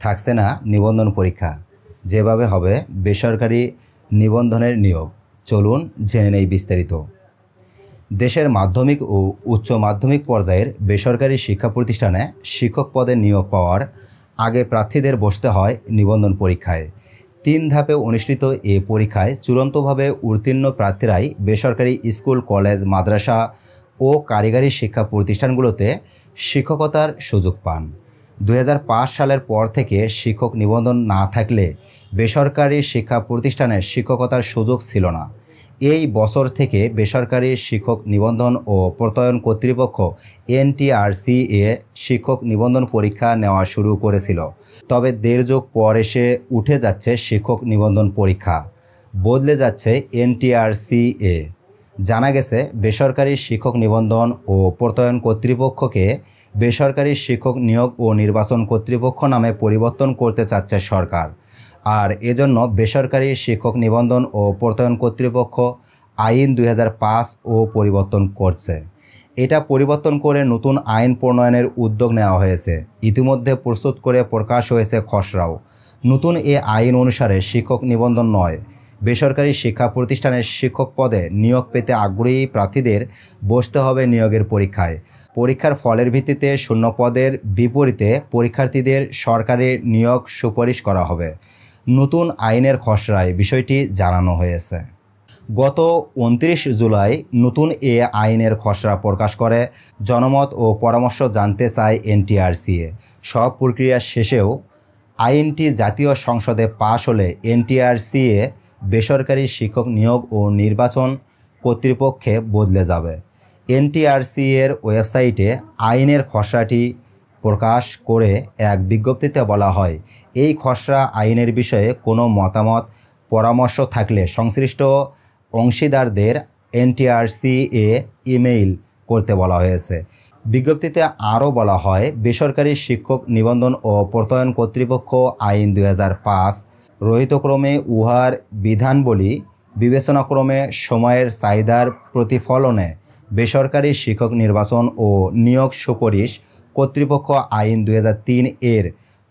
থাকছে না নিবন্ধন পরীক্ষা, যেভাবে হবে বেসরকারি নিবন্ধনের নিয়োগ। চলুন জেনে নেই বিস্তারিত। দেশের মাধ্যমিক ও উচ্চ মাধ্যমিক পর্যায়ের বেসরকারি শিক্ষা প্রতিষ্ঠানে শিক্ষক পদে নিয়োগ পাওয়ার আগে প্রার্থীদের বসতে হয় নিবন্ধন পরীক্ষায়। 3 ধাপে অনুষ্ঠিত এ পরীক্ষায় চূড়ান্তভাবে উত্তীর্ণ প্রার্থীরাই বেসরকারি স্কুল, কলেজ, মাদ্রাসা ও কারিগরি শিক্ষা প্রতিষ্ঠানগুলোতে শিক্ষকতার সুযোগ পান। 2005 সালের পর থেকে শিক্ষক নিবন্ধন না থাকলে বেসরকারি শিক্ষা প্রতিষ্ঠানে শিক্ষকতার সুযোগ ছিল না। এই বছর থেকে বেসরকারি শিক্ষক নিবন্ধন ও প্রত্যয়ন কর্তৃপক্ষ NTRC-এ শিক্ষক নিবন্ধন পরীক্ষা নেওয়া শুরু করেছিল। তবে দেড় যুগ পর এসে উঠে যাচ্ছে শিক্ষক নিবন্ধন পরীক্ষা, বদলে যাচ্ছে NTRC-এ। জানা গেছে, বেসরকারি শিক্ষক নিবন্ধন ও প্রত্যয়ন কর্তৃপক্ষকে বেসরকারি শিক্ষক নিয়োগ ও নির্বাচন কর্তৃপক্ষ নামে পরিবর্তন করতে চাচ্ছে সরকার। আর এজন্য বেসরকারি শিক্ষক নিবন্ধন ও প্রত্যয়ন কর্তৃপক্ষ আইন 2005 ও পরিবর্তন করছে। এটা পরিবর্তন করে নতুন আইন প্রণয়নের উদ্যোগ নেওয়া হয়েছে। ইতিমধ্যে প্রস্তুত করে প্রকাশ হয়েছে খসড়াও। নতুন এ আইন অনুসারে শিক্ষক নিবন্ধন নয়, বেসরকারি শিক্ষা প্রতিষ্ঠানের শিক্ষক পদে নিয়োগ পেতে আগ্রহী প্রার্থীদের বসতে হবে নিয়োগের পরীক্ষায়। পরীক্ষার ফলের ভিত্তিতে শূন্য পদের বিপরীতে পরীক্ষার্থীদের সরকারি নিয়োগ সুপারিশ করা হবে। নতুন আইনের খসড়ায় বিষয়টি জানানো হয়েছে। গত 29 জুলাই নতুন এ আইনের খসড়া প্রকাশ করে জনমত ও পরামর্শ জানতে চায় NTRC-এ। সব প্রক্রিয়া শেষেও আইনটি জাতীয় সংসদে পাশ হলে NTRC-এ বেসরকারি শিক্ষক নিয়োগ ও নির্বাচন কর্তৃপক্ষে বদলে যাবে। NTRC-এর ওয়েবসাইটে আইনের খসড়াটি প্রকাশ করে এক বিজ্ঞপ্তিতে বলা হয়, এই খসড়া আইনের বিষয়ে কোনো মতামত পরামর্শ থাকলে সংশ্লিষ্ট অংশীদারদের NTRC-এ ইমেইল করতে বলা হয়েছে। বিজ্ঞপ্তিতে আরও বলা হয়, বেসরকারি শিক্ষক নিবন্ধন ও প্রত্যয়ন কর্তৃপক্ষ আইন 2005 রহিতক্রমে উহার বিধানবলী বিবেচনাক্রমে সময়ের চাহিদার প্রতিফলনে বেসরকারি শিক্ষক নির্বাচন ও নিয়োগ সুপারিশ কর্তৃপক্ষ আইন 2003 এর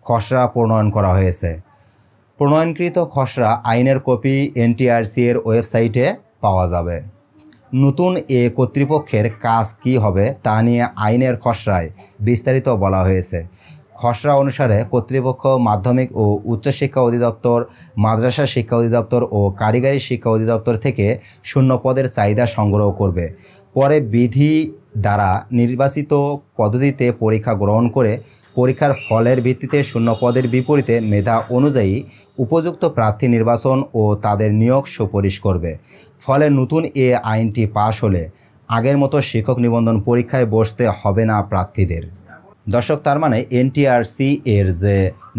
খসড়া প্রণয়ন করা হয়েছে। প্রণয়নকৃত খসড়া আইনের কপি NTRC-এর ওয়েবসাইটে পাওয়া যাবে। নতুন এ কর্তৃপক্ষের কাজ কী হবে তা নিয়ে আইনের খসড়ায় বিস্তারিত বলা হয়েছে। খসড়া অনুসারে কর্তৃপক্ষ মাধ্যমিক ও উচ্চশিক্ষা অধিদপ্তর, মাদ্রাসা শিক্ষা অধিদপ্তর ও কারিগরি শিক্ষা অধিদপ্তর থেকে শূন্য পদের চাহিদা সংগ্রহ করবে। পরে বিধি দ্বারা নির্বাচিত পদ্ধতিতে পরীক্ষা গ্রহণ করে পরীক্ষার ফলের ভিত্তিতে শূন্য পদের বিপরীতে মেধা অনুযায়ী উপযুক্ত প্রার্থী নির্বাচন ও তাদের নিয়োগ সুপারিশ করবে। ফলে নতুন এ আইনটি পাশ হলে আগের মতো শিক্ষক নিবন্ধন পরীক্ষায় বসতে হবে না প্রার্থীদের। দর্শক, তার মানে NTRC-এর যে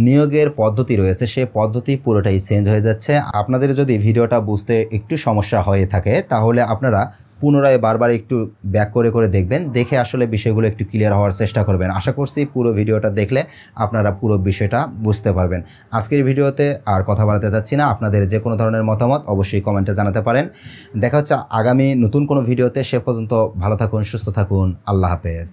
নিয়োগের পদ্ধতি রয়েছে সে পদ্ধতি পুরোটাই চেঞ্জ হয়ে যাচ্ছে। আপনাদের যদি ভিডিওটা বুঝতে একটু সমস্যা হয়ে থাকে তাহলে আপনারা পুনরায় বারবার একটু ব্যাক করে করে দেখবেন, দেখে আসলে বিষয়গুলো একটু ক্লিয়ার হওয়ার চেষ্টা করবেন। আশা করছি পুরো ভিডিওটা দেখলে আপনারা পুরো বিষয়টা বুঝতে পারবেন। আজকের ভিডিওতে আর কথা বাড়াতে চাচ্ছি না। আপনাদের যে কোনো ধরনের মতামত অবশ্যই কমেন্টে জানাতে পারেন। দেখা হচ্ছে আগামী নতুন কোনো ভিডিওতে। সে পর্যন্ত ভালো থাকুন, সুস্থ থাকুন। আল্লাহ হাফেজ।